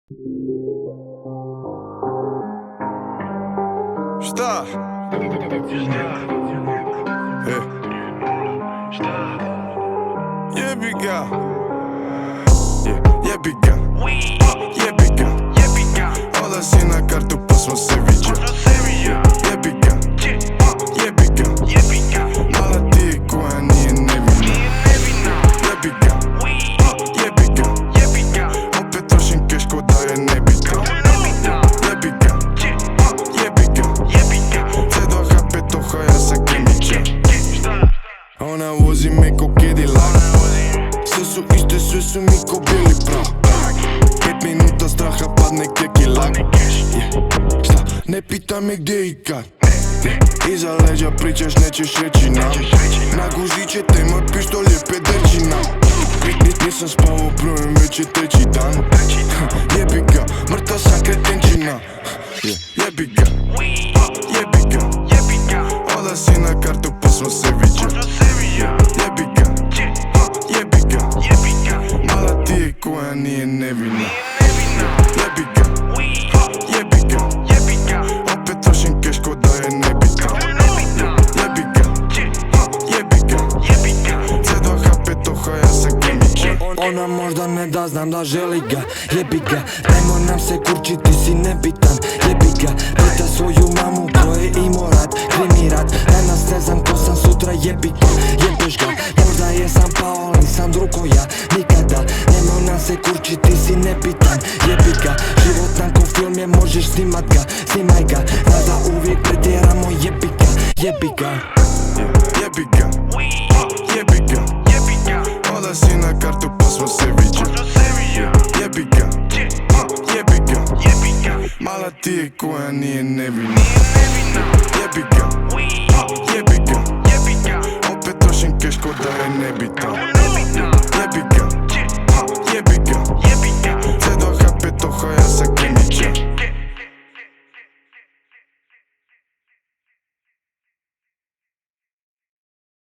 Šta? Jebi ga. Jebi ga. Jebi ga. Odlazi na kartu pa smo se viđali. Jebi ga. Jebi ga. Mala ti koja nije nevina. Jebi ga. Jebi ga. Opet trošim keš ko da je nebitno. Jebi ga. Jebi ga. C2 HP toha, ja sam kemičar. Ona vozi me ko Cadillac. Sve su iste, sve su mi ko bijeli prah. 5 minuta straha padne kekilak. Šta? Ne pita me gdje i kad. Iza leđa pričaš, nećeš reći nam. Nagužit će te moj pištolj je pederčina. Nisam spavao brojem, već je treći dan. Jebi ga, mrtav sam kretenčina. Jebi ga. Odlazi na kartu pa smo se viđali. Jebi ga. Mala ti je koja nije nevina. Jebi ga. Opet trošim keš ko da je nebitno. Jebi ga. C2 HP toha, ja sam kemičar. Ona možda ne da, znam da želi ga. Jebi ga, nemoj nam se kurči, ti si nebitan. Jebi ga, pita svoju mamu ko je imao rat, krimi rat. Danas ne znam ko sam, sutra jebi ga. Jebeš ga, možda jesam pao, ali sam drugo ja. Nikada, nemoj nam se kurči, ti si nebitan. Jebi ga, život nam ko film je, možeš snimat ga. Snimaj ga, znaš da uvijek pretjeramo. Jebi ga. Jebi ga. Odlazi na kartu pa smo se viđali. Jebi ga. Mala ti je koja nije nevina. Jebi ga.